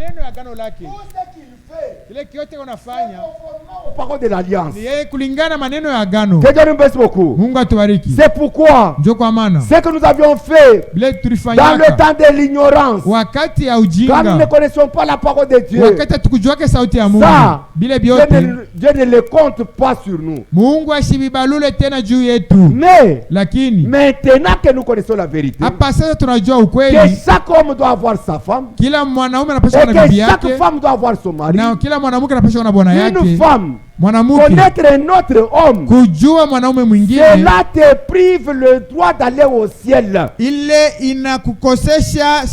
maneno ya agano lake. Tout ce qu'il fait, Kile kiote unafanya aux paroles de l'alliance. ni yeye kulingana maneno ya agano. Que Dieu nous bénisse beaucoup. Mungu atubariki. C'est pourquoi Ndio kwa maana ce que nous avions fait bile dans le tulifanyaka temps de l'ignorance, wakati ya quand nous ne ujinga, connaissions pas la parole de Dieu, wakati hatukujuake sauti ya Mungu, ça, bile Dieu biote ne le compte pas sur nous. Mungu ashibibalule tena juu yetu. Mais Lakini maintenant que nous connaissons la vérité, hapa sasa tunajua que ukweli, chaque homme doit avoir sa femme, kila mwanaume anapaswa et kuwa na bibi que chaque yake femme doit avoir son mari, na kila mwanamke anapaswa kuwa na bwana une yake. femme, Mwanamke connaître un autre homme, kujua mwanaume mwingine, cela te prive le droit d'aller au ciel. ile inakukosesha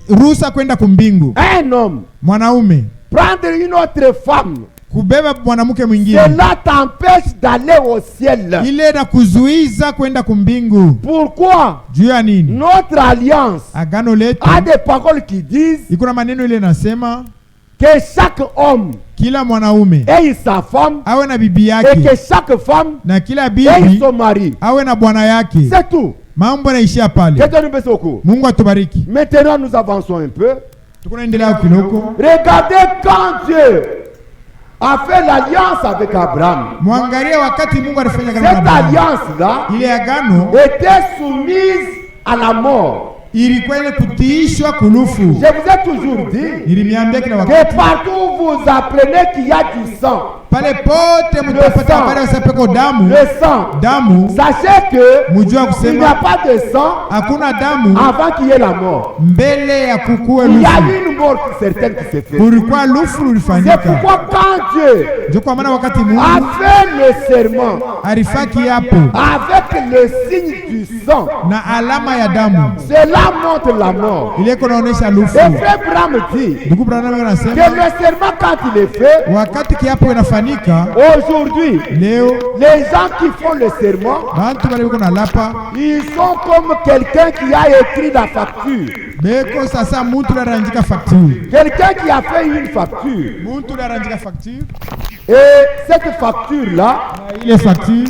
ruhusa kwenda kumbingu. Un homme, Mwanaume prendre une autre femme, kubeba mwanamke mwingine, cela t'empêche d'aller au ciel. ile inakuzuiza kwenda kumbingu. Pourquoi? Juu ya nini? Notre alliance Agano letu a des paroles qui disent iko na maneno ile nasema que chaque homme kila mwanaume ait sa femme awe na bibi et yake que chaque femme na kila ait bibi son mari. awe na bwana yake. C'est tout. Mambo yanaishia Que pale. Dieu nous bénisse beaucoup. Mungu atubariki. Maintenant, nous avançons un peu. Tukunaendelea kidogo. Regardez quand Dieu a fait l'alliance avec Abraham. Mwangalie wakati Mungu alifanya agano na Cette Abrahamu. alliance-là Ile agano était soumise à la mort. ilikuwa ile kutiishwa kulufu. Je vous ai toujours dit Nilimiambia kila que wakati partout où vous apprenez qu'il y a du sang, pale pote mtapata habari ya sapeko damu, le sang, damu, sachez que mujua il n'y a kusema pas de sang hakuna damu avant qu'il y ait la mort. mbele ya kukue Il y a lufu. une mort certaine qui s'est faite. Kulikuwa lufu C'est lulifanyika. pourquoi quand Dieu Ndio kwa maana wakati a Mungu fait le serment alifanya kiapo avec le signe du sang, na alama ya damu, cela montre la mort. ile iko naonesha lufu. Et frère Branham dit Ndugu Branham que anasema le serment quand il est fait, wakati kiapo inafanyika aujourd'hui, leo, les gens qui font le serment, bantu bale biko na lapa ils sont comme quelqu'un qui a écrit la facture. beko sasa, muntu naranjika facture, Quelqu'un qui a fait une facture. muntu naranjika facture, Et cette facture-là, na ile facture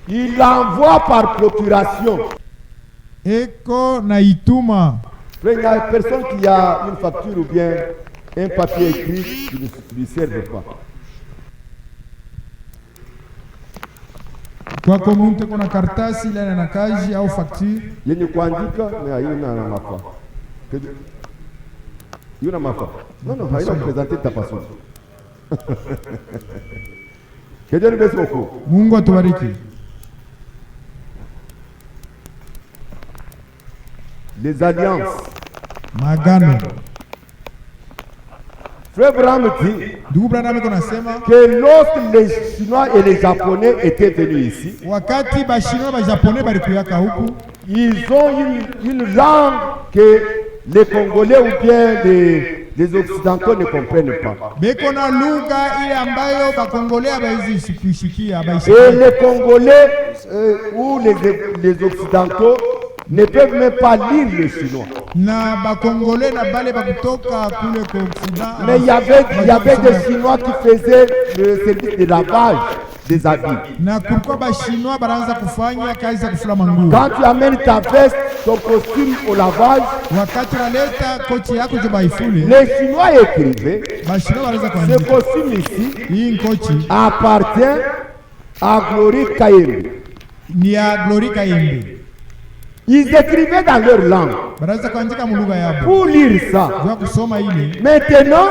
il l'envoie par procuration. eko na ituma. Il n'y a personne qui a une facture ou bien un papier écrit qui ne lui serve pas. Kwako muntu kuna karatasi ile na kazi au facture Yenye kuandika na haina na mafa. Yuna mafa. Non, haina kupresenter ta passion. Que Dieu nous bénisse beaucoup. Mungu atubariki. Les alliances. Magano. Frère Branham dit Ndugu Branham iko nasema que lorsque les Chinois et les Japonais étaient venus ici, wakati bashino ba japonais balikuyaka huku, ils ont une langue que les Congolais ou bien les Occidentaux ne comprennent pas. beko na lugha ile ambayo bakongolea baizi kushikia Et baishikia, les Congolais ou les Occidentaux ne peuvent même pas lire le chinois. na bakongole na bale bakutoka kule kwa Occident. Mais il y avait des Chinois qui faisaient le service de lavage des habits. na kulikuwa bashinois banaanza kufanya kazi za kufula manguo. Quand tu amènes ta veste, ton costume au lavage, Wakati unaleta kochi yako je baifule, les Chinois écrivaient, bashinois wanaweza ce kuandika costume ici hii kochi appartient à Glory Kayembe. ni ya Glory Kayembe. Ils écrivaient dans leur langue. Banaweza kuandika mulugha yabo Pour lire ça, jua kusoma ile. maintenant,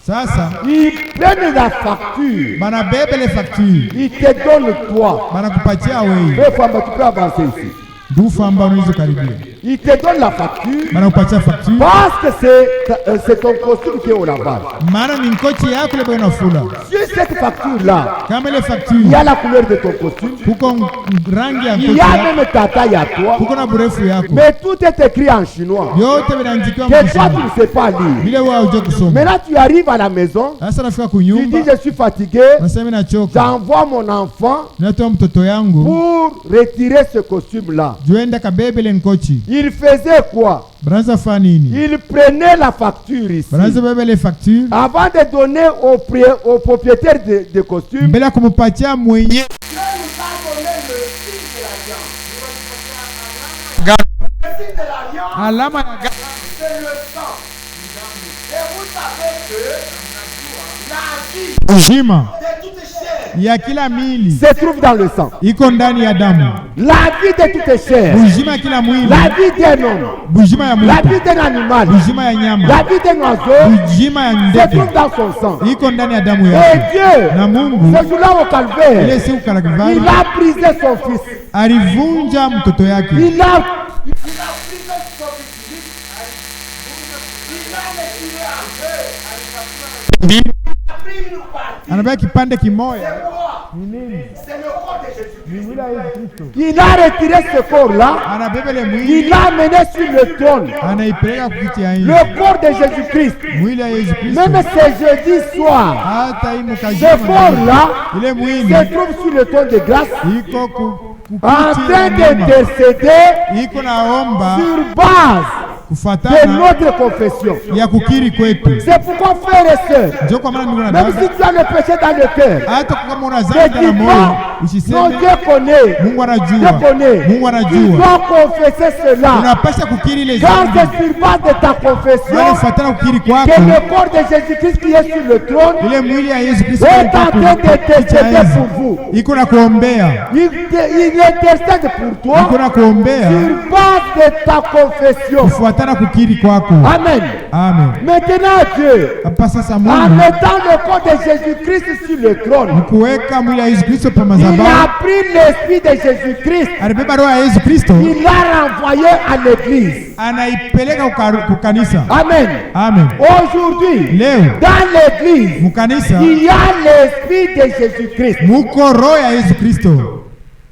Sasa ils prennent la facture. banabebe le facture, Ils te donnent toi. banakupatia wewe Deux fois, tu peux avancer ici. ndugu amba unaweza karibia, Ils te donnent la facture banakupatia facture, parce que c'est ton costume qui est au lavage. maana ni kochi yako ile bwana fula. Sur cette facture-là, Kama ile il y facture a la couleur de ton costume. kuko rangi ya Il kochi y a yako, même ta taille à toi. kuko na burefu yako, Mais tout est écrit en chinois. yote vinaandikiwa Que toi, tu mkishoni ne sais pas lire. vile wewe hujue kusoma. Maintenant, tu arrives à la maison. Sasa nafika Tu dis, kunyumba, je suis fatigué. nasema nachoka, J'envoie mon enfant natoa mtoto yangu pour retirer ce costume-là. juenda kabebe ile nkochi. Il faisait quoi? Banaanza fanya nini? Il prenait la facture ici. Banaanza bebe ile facture Avant de donner au propriétaire de costume, mbele ya kumpatia mwenye alama ya vous savez que la vie Uzima de toute chair ya kila miili se trouve dans le sang. iko ndani ya damu. La vie de toute chair, Uzima ya kila mwili, la vie d'un homme, bujima ya la mtu, vie d'un animal, bujima ya nyama, la vie d'un oiseau bujima ya se ndege trouve dans son sang. iko ndani ya damu Et yake. Dieu, Na Mungu ce jour-là au calvaire, ile siku Kalvari il a brisé son fils. alivunja mtoto yake, Il a anabeba kipande kimoja. Il a retiré ce corps-là, Anabeba ile il mwili l'a amené sur le trône. anaipeleka kukiti ya nje. Le corps de Jésus-Christ. Mwili ya Yesu Kristo Même ce jeudi soir, hata hii ce mkajima corps-là ile mwili se trouve sur le trône de grâce, iko en kukiti train ya neema, d'intercéder iko naomba sur base de kufatana notre confession. ya kukiri kwetu. C'est pourquoi, frères et sœurs, Ndio kwa maana ndugu na même dada, si tu as le péché dans le cœur, hata kama una ne dhambi ndani ya dis moyo, pas, non, usiseme Dieu connaît, Mungu Dieu anajua. connaît. Mungu Tu anajua. dois confesser cela. Unapasha kukiri ile Car dhambi. c'est sur base de ta confession Unafuatana kukiri que kwako, le corps de Jésus-Christ qui est sur le trône ile mwili ya Yesu Kristo est en iko train d'intercéder pour vous. iko na kuombea, Il intercède pour toi iko na kuombea sur base de ta confession. kufuatana kukiri kwako. Amen. Amen. Maintenant, Dieu, Hapa sasa en Mungu mettant le corps de Jésus-Christ sur le trône, kuweka mwili ya Yesu Kristo pa il madhabahu, a pris l'esprit de Jésus-Christ, alibeba roho ya Yesu Kristo, il l'a renvoyé à l'église. anaipeleka kukanisa. Amen. Amen. Aujourd'hui, Leo dans l'église, mukanisa il y a l'esprit de Jésus-Christ. muko roho ya Yesu Kristo.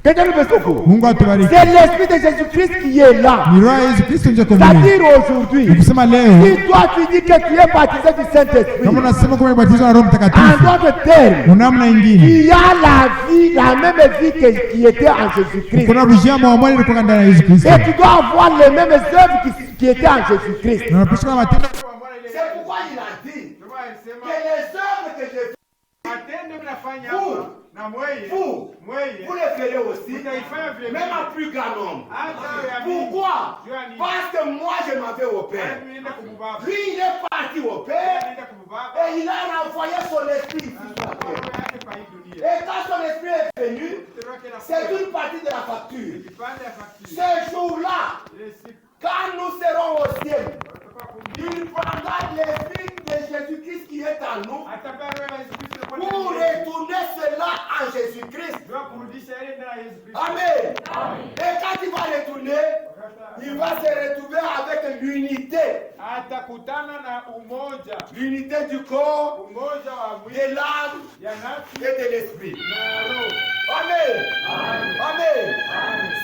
Quelqu'un nous fait beaucoup. Mungu atubariki. C'est l'esprit de Jésus-Christ qui est là. Ni roho ya Yesu Kristo nje kwa C'est-à-dire aujourd'hui, kusema leo, si toi tu dis que tu es baptisé du Saint-Esprit, kama unasema kwa ubatizo wa Roho en Mtakatifu, d'autres termes, unamna ingine il y a la vie, la même vie qui était en Jésus-Christ. kuna rujia mwamwali ilikuwa ndani ya Yesu Kristo, Et tu dois avoir les mêmes œuvres qui étaient en Jésus-Christ. na unapaswa kama matendo C'est pourquoi il a dit que les œuvres que je vous les ferez aussi, même en plus grand nombre. Pourquoi? Parce que moi je m'en vais au Père. Lui il est parti au Père et il a renvoyé son esprit ici sur la terre. Et quand son esprit est venu, c'est une partie de la facture. Ce jour-là, quand nous serons au ciel, il prendra l'esprit de Jésus-Christ qui est en nous pour retourner cela en Jésus-Christ. Amen. Et quand il va retourner, il va se retrouver avec l'unité. L'unité du corps, de l'âme et de l'esprit. Amen. Amen.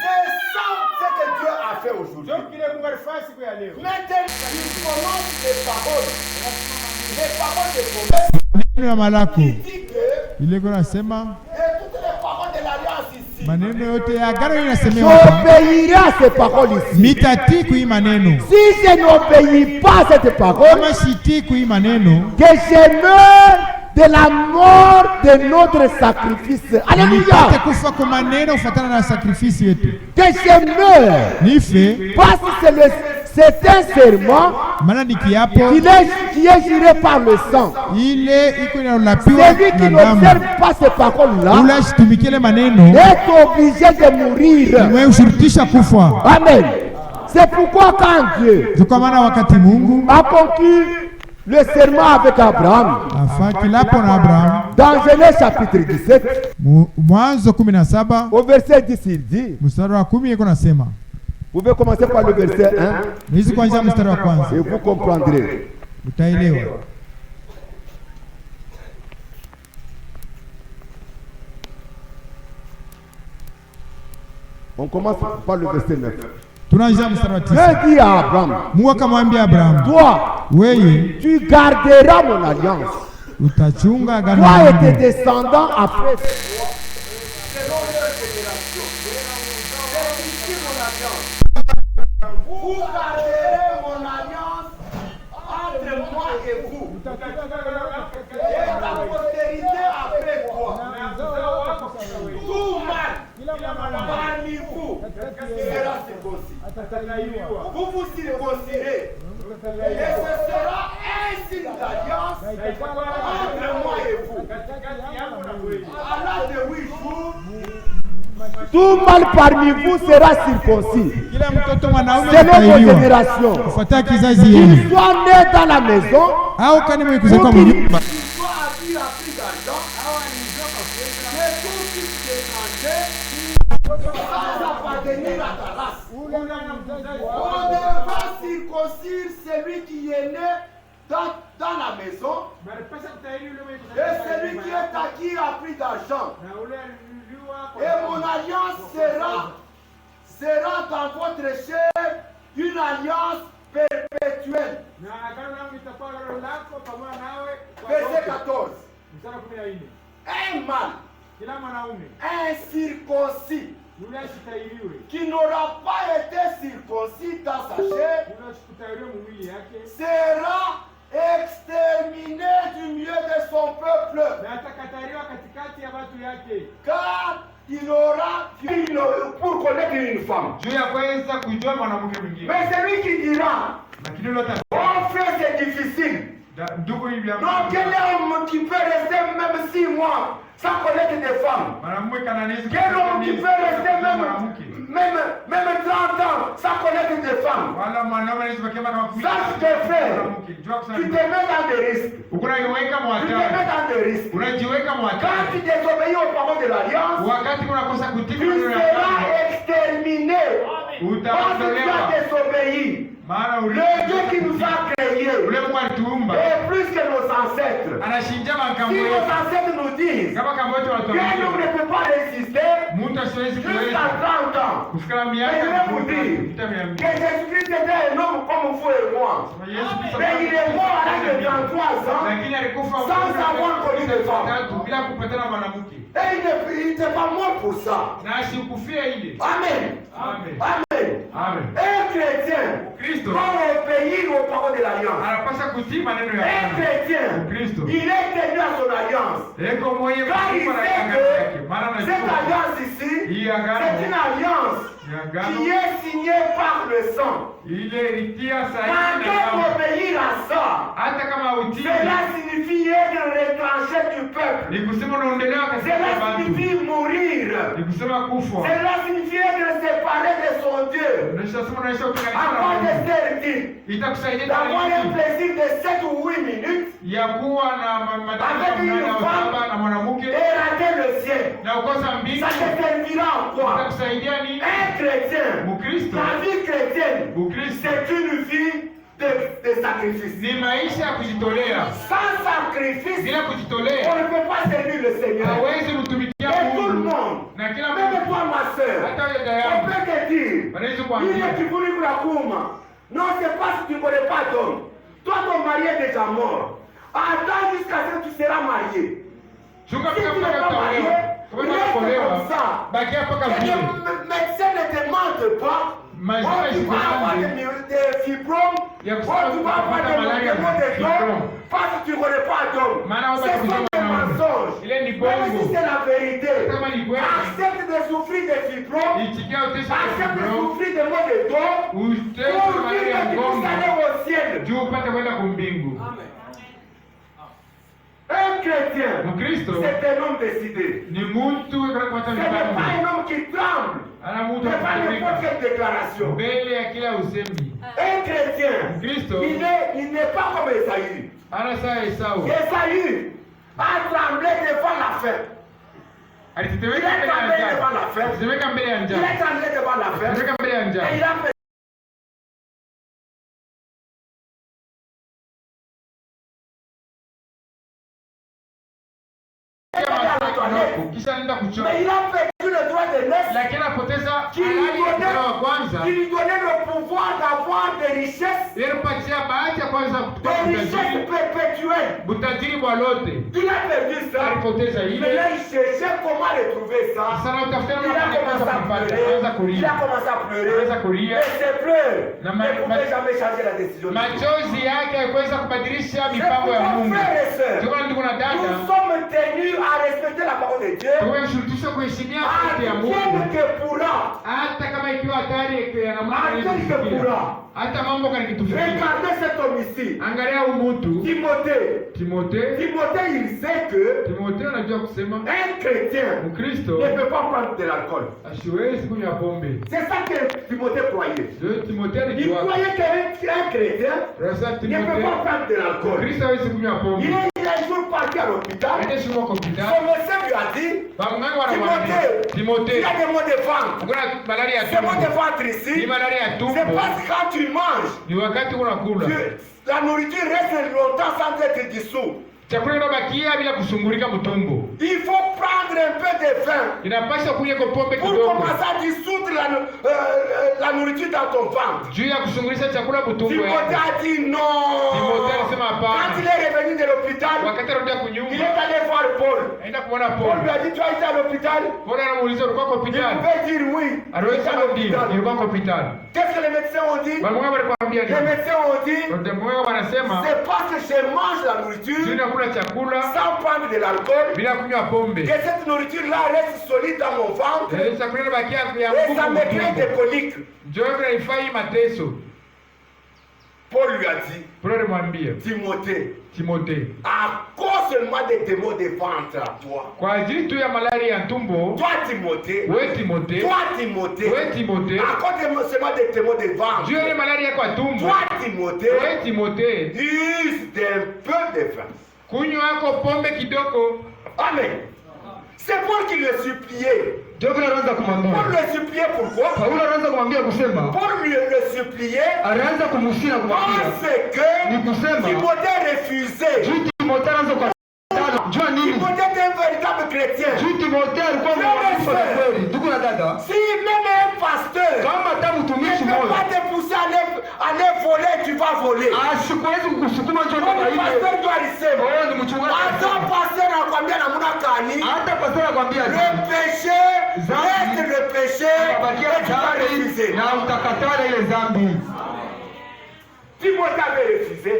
C'est ça ce que Dieu a fait aujourd'hui. Maintenant, il prononce les paroles de promesse. maneno ya malako Il dit que ile iko nasema toutes les paroles de l'alliance ici, maneno yote ya agano inasemewa hapa. j'obéirai à ces paroles ici. Mitatii kuhii maneno, Si je n'obéis pas à cette parole, kama sitii kuhii maneno, que je meurs de la mort de notre sacrifice. Alléluia. nipate kufa kwa maneno kufuatana na sakrifisi yetu, Que je meurs. nife Parce que c'est un serment maana ni kiapo qui est juré par le sang. ile iko inalapiwa Celui qui na damu. n'observe pas ces paroles-là Ule asitumikie ile maneno est obligé de mourir. mwe ushurutisha kufa. Amen. C'est pourquoi quand Dieu Ndio kwa maana wakati Mungu a conclu le serment avec Abraham, afa kilapo na Abraham, dans Genèse chapitre 17, Mwanzo 17 au verset 10, il dit, mstari wa 10 iko nasema, vous pouvez commencer par le verset 1 hizi kuanzia mstari wa kwanza et vous comprendrez. utaelewa. On commence par le verset 9. Tunaanzia mstari wa 9. Dieu dit à Abraham, Mungu akamwambia Abraham, toi, wewe tu garderas mon alliance, utachunga agano toi et tes langu descendants après. Vous garderez mon alliance entre moi et vous. Et ta postérité après toi. Tout mal parmi vous sera circoncis. Vous vous circoncirez. Et ce sera ainsi entre moi et vous. À l'âge de 8 jours, tout mâle parmi vous sera circoncis. Kila mtoto mwanaume C'est notre atahiriwa génération. kufuatia kizazi Qu'il yenu, soit né dans la maison, au kani mwenye kuzaliwa ou qu'il mnyumba, soit habillé à prix d'argent, que tout puisse demander sans appartenir à ta race. On devra circoncire celui qui est né dans la maison et celui qui est acquis à prix d'argent. Et mon alliance sera dans votre chair une alliance perpétuelle. Verset 14. Un mâle incirconcis qui n'aura pas été circoncis dans sa chair sera exterminé du milieu de son peuple, car il aura pour connaître une femme. Mais celui qui dira, oh frère, c'est difficile. Donc quel homme qui peut rester même 6 mois sans connaître des femmes? Quel homme qui peut rester même 30 ans sans connaître des femmes? Sache tes frères, tu te mets dans des risques. Tu te mets dans des risques. Quand tu désobéis aux paroles de l'Alliance, tu seras exterminé. Parce que tu as désobéi. Le Dieu qui nous a créés est plus que nos ancêtres. Si nos ancêtres nous disent qu'un homme ne peut pas résister jusqu'à 30 ans, mais je vais vous dire que Jésus-Christ était un homme comme vous et moi. Mais il est mort à l'âge de 33 ans sans avoir connu de femme. Et il n'était pas mort pour ça. Amen. Amen. Un chrétien doit obéir aux paroles de l'Alliance. Un chrétien, il est tenu à son alliance. Car il sait que cette alliance ici, c'est une alliance qui est signée par le sang. Quand obéir à ça, cela signifie être retranché du peuple. Cela signifie mourir. Cela signifie être séparé de son Dieu. À quoi te sert-il d'avoir un plaisir de 7 ou 8 minutes avec une femme et rater le ciel? Ça te servira en quoi? Un chrétien, la vie chrétienne, c'est une vie de sacrifice. Sans sacrifice, on ne peut pas servir le Seigneur. Et tout le monde, même toi ma soeur, on peut te dire, il est qui voulait la kouma. Non, c'est pas si tu ne connais pas d'homme. Toi, ton mari est déjà mort. Attends jusqu'à ce que tu seras marié. Si tu n'es pas marié, reste comme ça. Et le médecin ne te mente pas. Tu vas avoir des fibromes, tu vas avoir des maux de dos, parce que tu ne connais pas d'homme. Ce sont des mensonges. Même si c'est la vérité, accepte de souffrir des fibromes, accepte de souffrir des maux de dos, pour dire que tu puisses aller au ciel. Un chrétien, c'est un homme décidé. Ce n'est pas un homme qui tremble. Ce n'est pas n'importe quelle déclaration. Un chrétien, il n'est pas comme Esaü. Esaü a tremblé devant la fête. Il est tremblé devant la fête. Il est tremblé devant la fête. Et il a fait. Mais il a perdu le droit de naître qui lui donnait le pouvoir d'avoir des richesses perpétuelles. Il a perdu ça. Mais là il cherchait comment retrouver ça. Il a commencé à pleurer. Et ses pleurs ne pouvaient jamais changer la décision. Frères et sœurs, nous sommes tenus à respecter la parole de Dieu. Regardez cette cet homme ici. Angalia umutu. Timothée. Timothée, Il sait que Timothée anajua kusema un chrétien Mkristo ne peut pas prendre de l'alcool. asiwezi kunywa pombe. C'est ça que Timothée croyait. Ndio Timothée Il alijua. croyait qu'un chrétien Sasa ne peut Timothée pas prendre de l'alcool. Mkristo hawezi kunywa pombe. Il est un jour parti à l'hôpital. Aende shimo kwa hospitali. Son médecin lui a dit, Bamnganga wanamwambia il Timothée, y a des maux de ventre. kuna malaria ya Ces maux de tumbo. ventre Ni ici, malaria ya c'est tumbo. parce que quand tu manges, Ni wakati unakula. la nourriture reste longtemps sans être dissous. Chakula inabakia bila kusungurika mtumbo. Il faut prendre un peu de vin Inapaswa kunywa kwa pombe pour kidogo. commencer à dissoudre la nourriture dans ton ventre. Juu ya kusungurisha chakula mtumbo Timothée yako. a dit non. Timothée alisema hapana. Quand il est revenu de l'hôpital, Wakati anarudia il kunyumba, est allé voir Paul. aenda kuona Paul lui Paulo. a dit, tu as été à l'hôpital? Paulo anamuuliza ulikuwa kwa Il hospitali? pouvait dire oui. Aliweza J'étais à kusema ndio, l'hôpital. nilikuwa kwa hospitali. Qu'est-ce que les médecins ont dit? Walimu walikwambia Les nini? médecins ont dit, Walimu wanasema c'est parce que je mange la juu nourriture nakula chakula sans prendre de l'alcool bila kunywa pombe. que cette nourriture-là reste solide dans mon ventre Ile chakula inabakia ya et ça nguvu me crée des mtumbo. coliques. Ndio inaifai mateso. Paul lui a dit, Paulo alimwambia Timothée, Timothée, à cause seulement des démons de ventre à toi. kwa ajili tu ya malaria ya tumbo, Toi, Timothée, wewe Timothée, toi, Timothée, wewe Timothée, à cause seulement des démons de ventre. juu ya ile malaria kwa tumbo, Toi, Timothée, wewe Timothée, use d'un peu de vin. kunywa yako pombe kidogo. Amen. C'est Paul qui le suppliait. Ndio vile anaanza kumwambia. Paul le suppliait pourquoi? Paulo anaanza kumwambia kusema, Paul le suppliait anaanza kumhusia kumwambia. parce que Ni kusema Timothée refusait. juu Timothée anaanza kwa jua nini? Timothée était un véritable chrétien. Juu Timothée alikuwa mwaminifu kwa kweli. Ndugu na dada, Si même un pasteur kama hata ne mtumishi peut mmoja pas te pousser à aller voler, tu vas voler. asikuwezi kukusukuma njoo Donc kama le pasteur ile. doit risema. Wewe ni mchungaji. Hata pasteur anakuambia namna gani? Hata pastor anakuambia Le péché reste le péché bakia et tu vas dhambi refuser. na utakataa ile dhambi. Timothée avait refusé.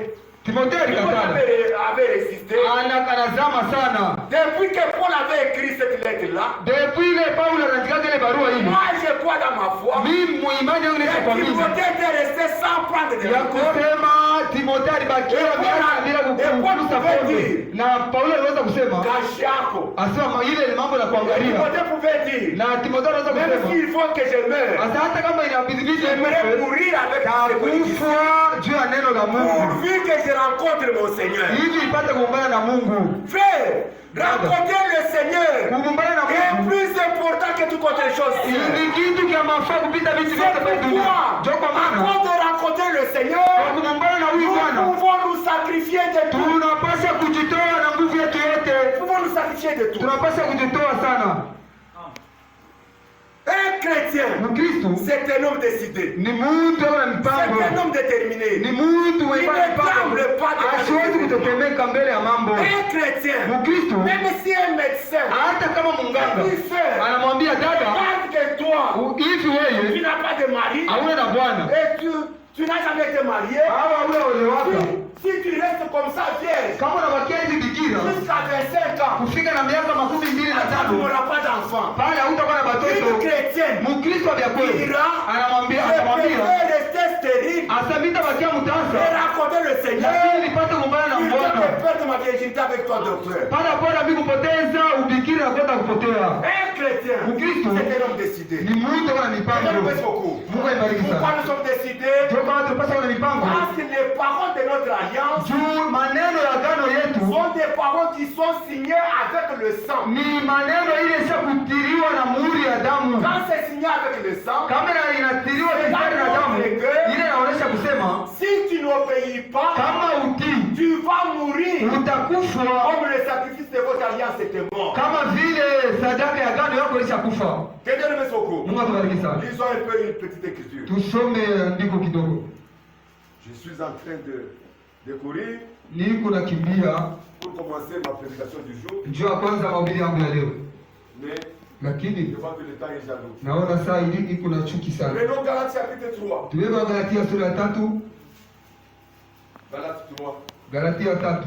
Timothée Timothée alikataa. avait résisté. Anazama sana. Depuis que Paul avait écrit cette lettre-là, Depuis ile Paulo anaandika ile barua hii. moi je crois dans ma foi. Mimi muimani yangu Et nitakwambia. Timothée était resté sans prendre de Ya l'alcool. kusema Timothée alibakia miaka bila kukusa pombe. Na Paulo aliweza kusema Gachako. asema ile ni mambo ya kuangalia. Timothée pouvait dire, Na Timothée anaweza même kusema s'il faut que je meure, hasa hata kama inabidi j'aimerais mourir avec ce que kufa juu ya neno la Mungu. pourvu que je rencontre mon Seigneur. Hivi ipate kuungana na Mungu. Frère, rencontrer le Seigneur Kuungana na est Mungu. plus important que toute autre chose. Ni kitu kya mafaa kupita vitu C'est vyote vya dunia. pourquoi, Ndio kwa à maana cause de rencontrer le kwa Seigneur, kuungana na huyu nous Bwana pouvons nous sacrifier de tout. tunapaswa kujitoa na nguvu yetu yote. Nous pouvons nous sacrifier de tout. Tunapaswa kujitoa sana. Un chrétien, Mkristo c'est un homme décidé. ni mtu ana C'est mipango. un homme déterminé. Ni mtu mwenye Il ne tremble pas de asiwezi kutetemeka mbele ya mambo. Un chrétien, Mkristo même si un médecin hata kama munganga anamwambia dada, regarde que toi, hivi tu wewe n'as pas de mari hauna na bwana et tu n'as jamais été marié, hawa ule olewaka, si tu restes comme ça vierge kama unabakia hivi bikira jusqu'à 25 ans, kufika na miaka 25 tu n'auras pas d'enfant. pale hautakuwa na Une watoto. chrétienne Mkristo wa kweli ira, anamwambia je atamwambia préfère rester stérile asamita bakia et mtasa, raconter le Seigneur lakini nipate kumbana na plutôt Bwana que perdre ma virginité avec toi, docteur. pana bwana mimi kupoteza ubikira na kwenda kupotea. Un chrétien, Mkristo c'est un homme décidé. ni mtu ana Dieu mipango. nous blesse beaucoup. Mungu aibariki Pourquoi sana. nous sommes décidés? Ndio kama tupasa kuna mipango. Parce que les paroles de notre alliance Juu maneno ya agano yetu sont des paroles qui sont signées avec le sang. ni maneno ile isha kutiriwa na muhuri ya damu. Quand c'est signé avec le sang, Kama inatiriwa mistari na damu, ile inaonyesha kusema si tu n'obéis pas, kama utii tu vas mourir. utakufa Comme le sacrifice de votre alliance était mort. kama vile sadaka ya agano yako ilishakufa. Que Dieu nous blesse beaucoup. Mungu atubariki sana. Lisons un peu une petite écriture. Tusome andiko kidogo. Je suis en train de courir Niko nakimbia pour commencer ma prédication du jour. njoo ya kwanza mahubiri yangu ya leo, Mais lakini je vois que le temps est jaloux. naona saa hii iko na chuki sana. Prenons Galates chapitre 3. Tubeba Galatia sura ya 3, Galates 3. Galatia 3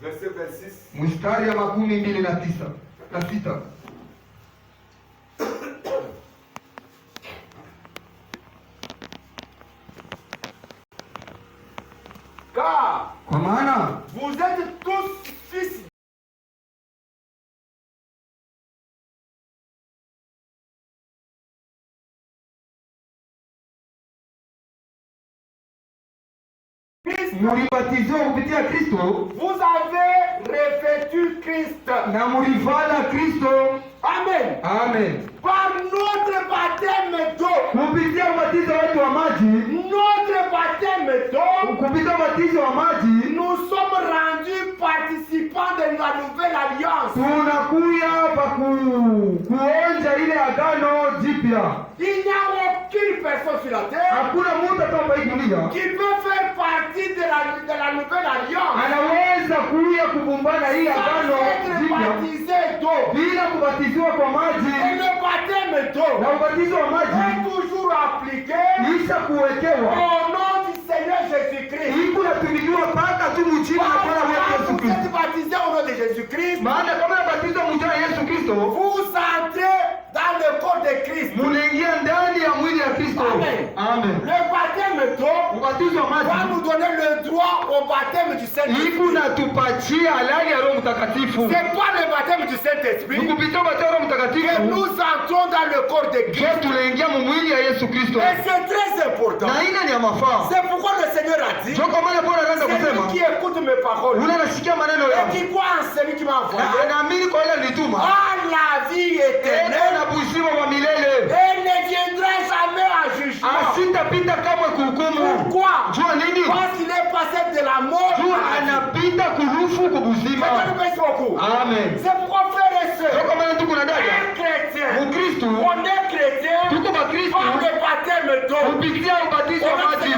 Verset 26. mstari ya 29 na 6. Car Kwa maana vous êtes tous fils mulibatizwa kupitia Kristo vous avez revêtu Christ. na mulivala Kristo. Amen. Amen. Par notre baptême d'eau, Kupitia ubatizo wetu wa maji, notre baptême d'eau, kupitia ubatizo wa maji nous sommes rendus participants de la nouvelle alliance. tunakuya pa kuonja ile agano jipya. Il n'y a aucune personne sur la terre Hakuna mtu hapa hii dunia qui peut faire partie de la nouvelle alliance anaweza kuya kubumbana hii agano sans être jipya baptisé d'eau. bila kubatiziwa kwa Et maji. le baptême d'eau Na ubatizo wa maji est toujours appliqué isha kuwekewa au nom du Seigneur Jésus-Christ. iku natumikiwa mpaka tu mchina na Bwana wetu Quand Yesu vous Kristo. êtes baptisé au nom de Jésus-Christ, Maana kama nabatizwa mchina Yesu Kristo, vous entrez dans le corps de Christ. munaingia ndani ya mwili ya Kristo. Amen. Amen. Le baptême d'eau Ubatizo wa va maji nous donner le droit au baptême du iku Saint-Esprit. natupatia halali ya Roho Mtakatifu. C'est pas le baptême du Saint-Esprit Ni kupitia ubatizo wa Roho que Mtakatifu nous entrons dans le corps de ndio Christ. tunaingia mu mwili ya Yesu Kristo. Et c'est très important. Na ina ni ya mafaa. C'est pourquoi le Seigneur a dit, Ndio kwa maana Bwana anaanza celui kusema, qui écoute mes paroles ule anasikia maneno et yangu qui croit en celui qui m'a na envoyé anaamini kwa ile nituma, a la vie eko éternelle na uzima wa milele, et ne viendra jamais en jugement. asitapita kamwe kuhukumu. Pourquoi? Jua nini? Parce qu'il est passé de la mort Jua à la vie. anapita kurufu kubuzima. Merci beaucoup. Amen. C'est pourquoi, frères et Ndio sœurs, kwa maana tuko na dada un chrétien, Mkristo, on est chrétien tuko Bakristo par le baptême d'eau, kupitia ubatizo wa maji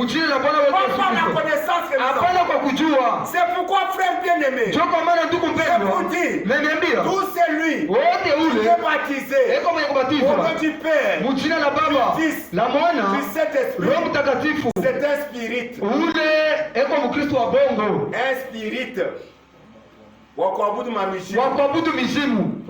mchini na Bwana wetu pas Yesu par la Kristo, connaissance que nous avons. hapana kwa kujua. C'est pourquoi, frère bien-aimé, Ndio kwa maana tuko mpendwa, naniambia tout celui wote qui ule est baptisé eko mwenye au kubatizwa nom du Père, mchina la Baba la Mwana du Saint-Esprit, Roho Mtakatifu, c'est un spirit. ule eko Mkristo wa bongo Un spirit. Wa kuabudu mamishi. wa kuabudu mizimu.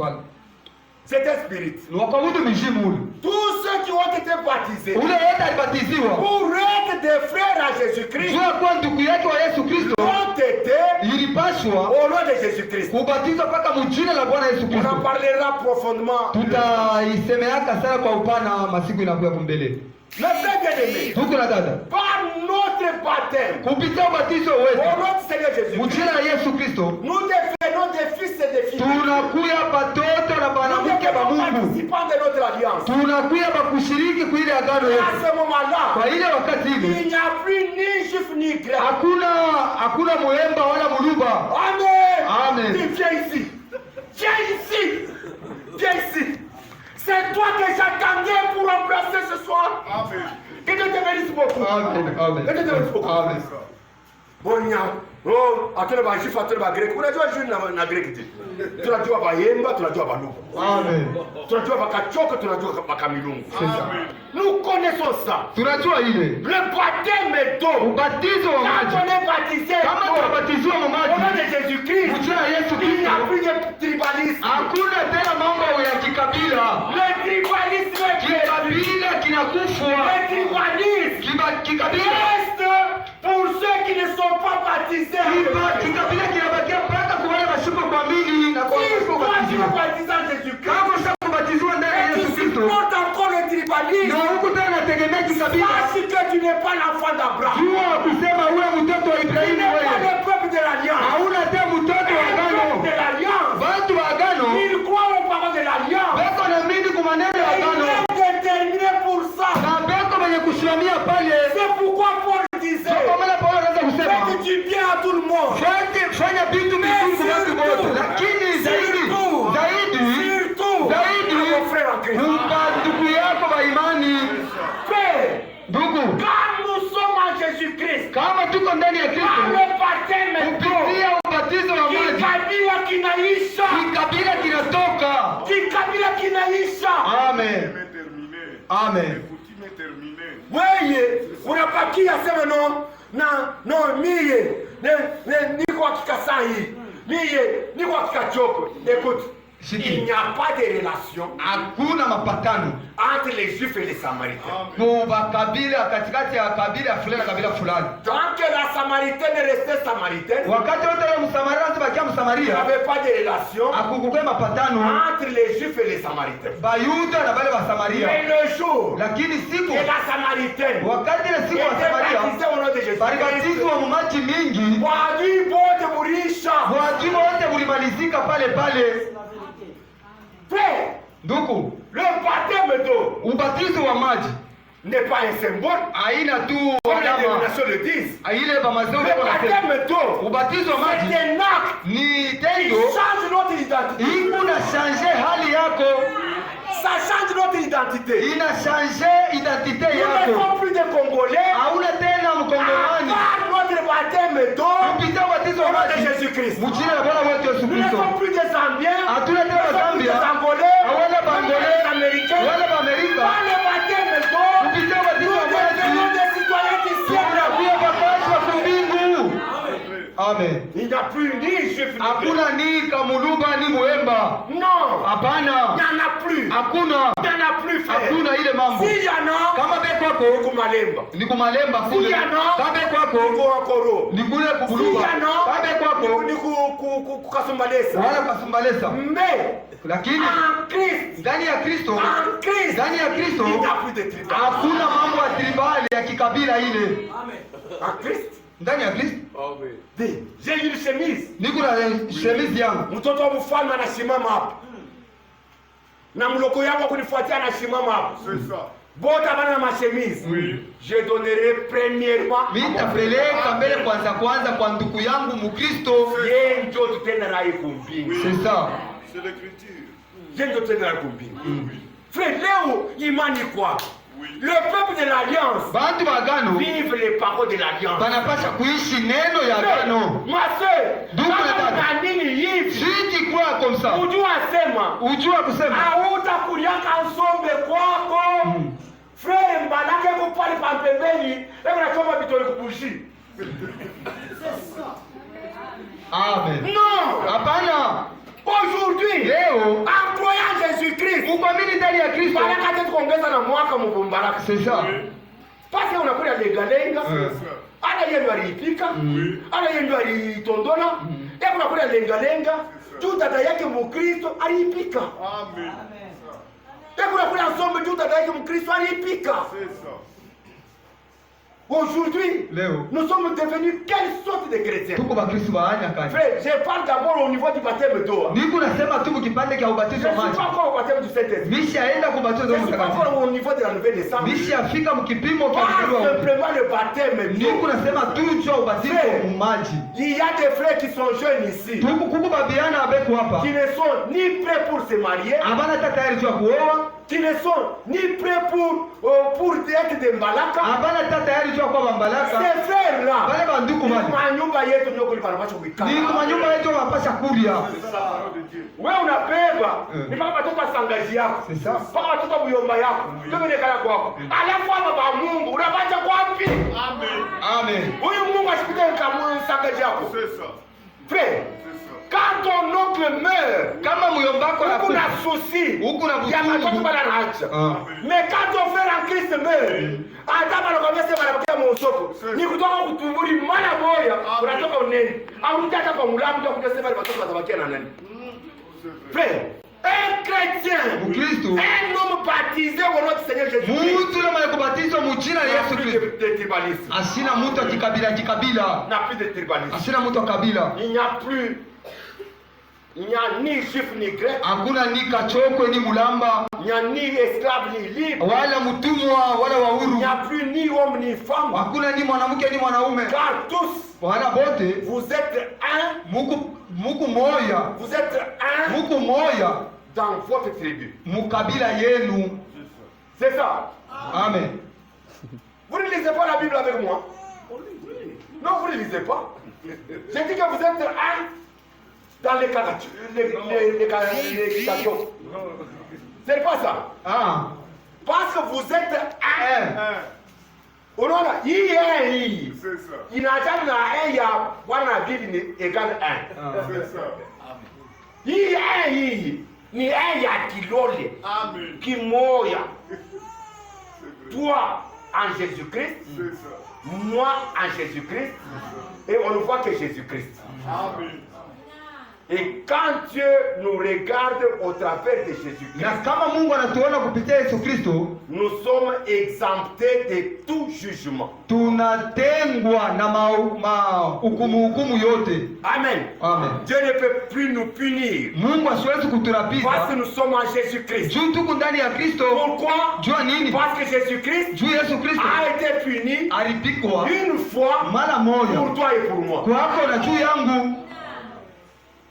C'est un spirit. Wa kuabudu mizimu ule. Tous ceux qui ont été baptisés Ule wote alibatiziwa pour être des frères à Jésus-Christ jua kuwa ndugu yake wa Yesu Kristo, ont été ilipaswa au nom de Jésus-Christ. kubatizwa mpaka mjina la Bwana Yesu On en Kristo. parlera profondément. Tutaisemeaka sana kwa upana masiku inakuya kumbele. Mais frère bien-aimé, Tuko na dada par notre baptême kupitia ubatizo au wetu nom du Seigneur Jésus-Christ, mjina la Yesu Kristo, nous devenons des fils et des filles. tunakuya batoto na Nous banamuke ba devenons Mungu, participants de notre alliance. tunakuya bakushiriki kwa ile agano Et à yetu. ce moment-là, Kwa ile wakati ile il n'y a plus ni juif ni grec. hakuna mulemba wala muluba. Amen. Amen. Viens ici. Viens ici. Viens ici. C'est toi que j'attendais pour remplacer ce soir. Amen. Que Dieu te bénisse beaucoup. Amen. Amen. Que Dieu te bénisse beaucoup. Amen. Bonya. Oh, atole ba juif, atole ba grec. Unajua juif na grec je. Tunajua ba Yemba, tunajua ba Luba. Amen. Tunajua ba Kachoka, tunajua ba Kamilungu. C'est ça. Nous connaissons ça. Tunajua ile Le baptême d'eau. ubatizo wa Quand maji. on est baptisé Kama tunabatiziwa mu au nom maji de Jésus-Christ, mjina la Yesu il n'y a Kristo, plus de tribalisme. hakuna tena mambo ya kikabila. Le tribalisme Kikabila kinakufwa, le tribalisme kikabila reste pour ceux qui ne sont pas baptisés. kikabila kinabakia mpaka kwa wale washuka kuamini na kwa Si washuka toi tu es kubatiziwa. baptisé en Jésus-Christ, Kama ushakubatizwa ndani ya et Yesu tu Kristo supportes encore le na tribalisme, huku tena nategemea kikabila, sache que tu n'es pas l'enfant d'Abraham. jua kusema uwe mtoto wa Tu Ibrahimu, n'es pas wewe le peuple de l'Alliance. hauna tena mtoto wa Le peuple agano. de l'Alliance, Watu wa agano ils croient aux paroles de l'Alliance. beko naamini kwa maneno ya Et il agano est déterminé pour ça. na beko wenye kusimamia pale. C'est pourquoi Paul disait, Kwa maana Paulo anaweza kusema faites du bien à tout le monde. fanya vitu vizuri kwa watu wote, lakini zaidi Mon frère en Christ. kumpa ndugu yako wa imani. Père, Ndugu, quand nous sommes en Jésus-Christ, kama tuko ndani ya par Kristo le baptême kupitia ubatizo wa maji, kikabila kinaisha, kikabila kinatoka. kikabila kinaisha. Amen. Amen. Wewe unapakia sema no mie niko Kikasai, mie niko Kikachoko. Écoute, il n'y a pas de relation hakuna mapatano entre les Juifs et les Samaritains. kwa kabila katikati ya kabila fulani na kabila fulani. Tant que la Samaritaine restait Samaritaine, Wakati wote yule Msamaria anabakia il n'y Msamaria, avait pas de relation akukukwe mapatano entre les Juifs et les Samaritains. Bayuda na wale wa Samaria. Mais le jour Lakini siku que la Samaritaine wakati ile siku wa était Samaria baptisée au nom de Jésus-Christ, balibatizwa mu maji mingi, wadui bote murisha. wajima wote ulimalizika pale pale. Frère, Ndugu, le baptême d'eau ubatizo wa maji n'est pas un symbole, haina tu comme les alama dénominations le disent. ile bamazao Le baptême d'eau, ubatizo wa c'est maji un acte ni qui tendo change notre identité. ina change hali yako, Ça change notre identité. ina change identite Nous ne yako. sommes plus des Congolais. Hauna tena mkongomani Par notre baptême d'eau, kupitia ubatizo au wa nom de maji Jésus-Christ. mjina la Bwana wetu Yesu Nous ne Kristo. sommes plus des Zambiens. Hatuna Nous tena ne sommes plus Zambia des Angolais. wala Nous ne sommes plus Bangole des Américains. wala Baamerika. Par le baptême d'eau, Kupitia ubatizo nous wa maji devenons des citoyens du ciel. tunakuwa wakazi wa mbingu. Amen. Il n'y a plus ni juif ni grec. Hakuna ni kamuluba ni muemba. Non. Hapana. Il n'y en a plus. Hakuna. Il n'y en a plus, frère. Hakuna ile mambo. S'il y en a, Kama be kwako ni kumalemba. ni kumalemba S'il kule. y en a, Kama be ni kwako kuakoro. ni kule S'il kubuluba. y en a, Kama be kwako ni kukasumbalesa. wala kasumbalesa. Mais Lakini en Christ, ndani ya Kristo, en Christ, ndani ya Kristo il n'y a plus de tribal. hakuna mambo ya tribali ya kikabila ile. En Christ, Ndani ya Kristo j'ai une chemise. niko na shemizi yangu. Mtoto wa mfalme anasimama hapo. Na mloko yangu kunifuatia anasimama hapo. C'est ça. Bota bana na mashemizi. Je donnerai premièrement. Mimi nitapeleka mbele kwanza kwa ndugu yangu Mkristo. Yeye ndio tutenda naye kumpinga. C'est ça. C'est l'écriture. Yeye ndio tutenda naye kumpinga. Frère, leo imani kwa. Oui. Le peuple de l'alliance Bantu bagano vive les paroles de l'alliance. banapasha kuishi neno ya agano. Ma soeur, Ndugu na kama dada. kanini hivi? Siji kwa komsa. Ujua sema Ujua kusema hautakuliaka nsombe kwako. Frère, mbanake kupali pampembeni, eko nachoma bitoli kubushi. amen. Non! Hapana. Aujourd'hui, Leo en croyant Jésus-Christ, ukwamini ndani ya Kristo. baraka tetu kuongeza na mwaka mubumbaraka. C'est ça. Pasi unakula lenga-lenga, ana yeye ndo aliipika, ana yeye ndo alitondola, yeye unakula lenga-lenga, juu dada yake Mkristo aliipika. Amen. Yeye unakula nsombe juu dada yake Mkristo aliipika. C'est ça. Aujourd'hui, Leo nous sommes devenus quelle sorte de chrétiens? tuko bakristo baanya kani. Frère, je parle d'abord au niveau du baptême d'eau. Niko nasema tu kipande cha Je ubatizo ne wa suis pas maji. encore au baptême du Saint-Esprit. Mishaenda kubatizo Je wa ne suis pas mtakatifu. encore au niveau de la nouvelle naissance. Mishafika mkipimo Pas cha kuzaliwa. simplement le baptême Niko d'eau. nasema tu cha ubatizo wa maji. Il y a des frères qui sont jeunes ici, Tuko kuko babiana abeko hapa. qui ne sont ni prêts pour se marier, Abana hata tayari tu kuoa. qui ne sont ni prêts pour être des malaka. Abana hata tayari tu kwa bambalaka. Ces frères-là, Wale banduku maji. manyumba yetu ndio kulipanapacho kuikala. Niko manyumba yetu wanapasha kulia. C'est ça la parole de Dieu. Wewe unabeba ni mpaka watoto wa sangazi yako, C'est ça. mpaka watoto wa muyomba yako, ndio vile kwako. Alafu hapa ba Mungu unabacha kwapi? Amen. Amen. Huyu Mungu asipite kama sangazi yako. C'est ça. Frère, C'est ça. quand ton oncle meurt, Kama muyombako na huku na souci, huku na ya watoto butungu. banaacha. Ah. Mais quand ton frère en Christ meurt, hata banakwambia sema banapatia mosoko. Ni kutoka kutumbuli mara moja, unatoka unene. Au hata kwa mulamu ndio kuja sema watoto watabakia na nani? Frère, un chrétien, Mkristo. un homme baptisé au nom du Seigneur Jésus-Christ, Mtu na mwenye kubatizwa mu jina la n'a Yesu plus Kristo. de tribalisme. Asina mtu wa kikabila. N'a plus de tribalisme. Asina mtu wa kabila. Il n'y a ni juif ni grec, Hakuna ni kachokwe ni mulamba il n'y a ni esclave ni libre, wala mtumwa wala il wahuru. n'y a plus ni homme ni femme, Hakuna ni mwanamke ni mwanaume. car tous Wala bote vous êtes un, muku moya. vous êtes un Muku moya dans votre tribu. mukabila yenu. C'est ça. Amen. Vous ne lisez pas la Bible avec moi? Non, vous ne lisez pas. J'ai dit que vous êtes un dans les caractères. C'est pas ça. Ah. Parce que vous êtes un. Unaona, hii hii C'est ça. inaachana na ya bwana bibi ni egal 1. C'est ça. Hii ni ya kilole Amen. kimoya. Toi en Jésus-Christ, C'est ça. moi en Jésus-Christ, et on ne voit que Jésus-Christ. Amen. Et quand Dieu nous regarde au travers de Jésus-Christ, Na kama Mungu anatuona kupitia Yesu Kristo, nous sommes exemptés de tout jugement. tunatengwa na hukumu yote. Amen. Amen. Dieu ne peut plus nous punir Mungu asiwezi parce que kuturapiza nous sommes en Jésus-Christ. juu tuko ndani ya Kristo. Pourquoi? Jua nini? Parce que Jésus-Christ Juu Yesu Kristo a été puni alipikwa une fois mara pour moja toi et pour moi. kwako na juu yangu.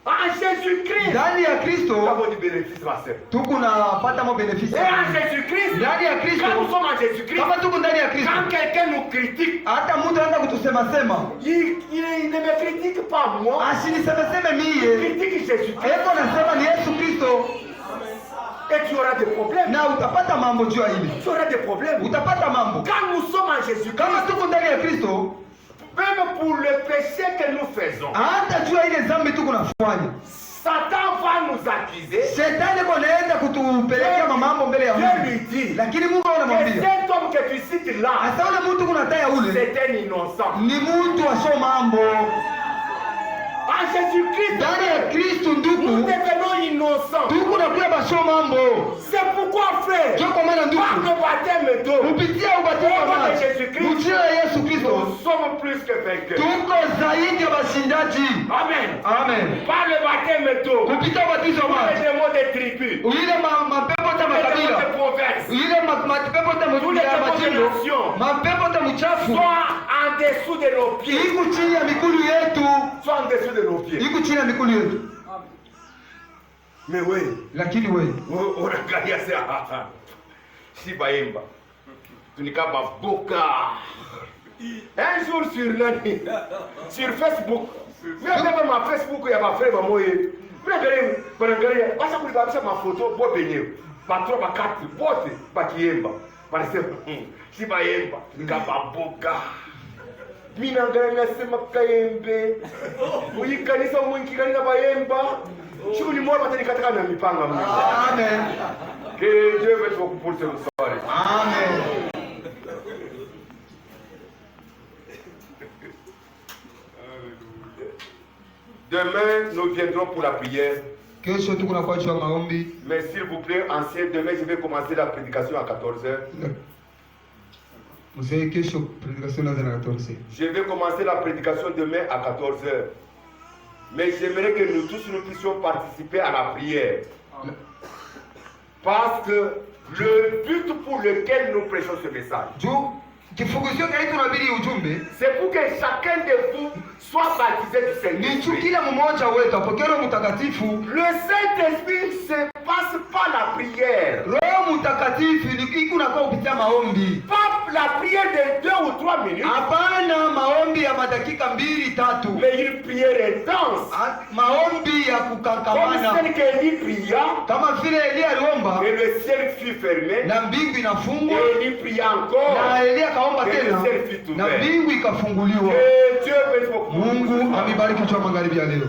En Jésus-Christ, Ndani ya nous Kristo avons du bénéfice, ma sœur. tuko napata mabenefisi. Et en Jésus-Christ, Ndani ya Kristo, quand nous sommes en Jésus-Christ, kama tuko ndani ya Kristo, quand quelqu'un nous critique, hata mtu anaenda kutusema il ne me critique pas moi, asinisemeseme il mie, critique Jésus-Christ. eko nasema ni Yesu Kristo, Et tu auras des problèmes. na utapata mambo juu ya hili, Tu auras des problèmes. utapata mambo. Quand nous sommes en Jésus-Christ, Kama tuko ndani ya Kristo, même pour le péché que nous faisons, hata juu ya ile dhambi tuko nafanya, Satan va nous accuser. shetani anaenda kutupelekea mambo mbele ya Dieu Mungu, lui dit lakini Mungu que anamwambia cet homme que tu cites là, asa ule mtu kunataya ule c'est un innocent. ni mtu asio mambo. En Jésus-Christ, Ndani ya Kristo nous ndugu, devenons innocents. tuko nakuya basio mambo. C'est pourquoi, frère, Ndio kwa maana par ndugu, le baptême d'eau, kupitia ubatizo wa maji, mjina la Yesu Kristo, nous sommes plus que vainqueurs. tuko zaidi ya bashindaji. Amen. Amen. Par le baptême d'eau, Kupitia ubatizo wa tous maji, les démons des tribus, ile mapepo ta tous les démons makabila, des provinces, ile mapepo ta majimbo, mapepo ta mchafu soient en dessous de nos pieds. iko chini ya mikulu yetu, Soient en dessous de nos pieds. iko chini ya mikulu yetu. Mais oui, Lakini wewe unaangalia sasa, si baimba tunikaba boka. Un jour sur Facebook, mimi ma Facebook ya ba frère moye, mimi basa kulibabisha mafoto bo benyewe, patro ba kati bote bakiemba, wanasema si baimba tunikaba boka. Mimi naangalia nasema kaembe, uyikanisa mwingi kanisa baemba. Shughuli moja watanikataka na mipanga mimi. Amen. Que Dieu me soit pour ce soir. Amen. Demain, nous viendrons pour la prière. Kesho tuko na kwa ajili ya maombi. Mais s'il vous plaît, ancien, demain, je vais commencer la prédication à 14h. Mzee, kesho prédication inaanza na 14. Je vais commencer la prédication demain à 14h. Mais j'aimerais que nous tous nous puissions participer à la prière. Parce que le but pour lequel nous prêchons ce message, Kifugusio kile tunahubiri ujumbe c'est pour que chacun de vous soit baptisé du ni Saint-Esprit. kila mmoja wetu apokee Roho Mtakatifu. Le Saint-Esprit se passe par la prière. Roho Mtakatifu ni kuna kwa kupitia maombi. Pas la prière de 2 ou 3 minutes. Hapana maombi ya madakika 2-3. Mais une prière intense. Maombi ya Comme kukangamana. celle qu'Élie pria. Kama vile Elia aliomba Et le ciel fut fermé. na mbingu inafungwa. Et Élie pria encore. Na Elia kaomba Et le tena ciel fut na ouvert. mbingu ikafunguliwa. Et Dieu bénisse beaucoup. Mungu amebariki kwa magharibi ya leo.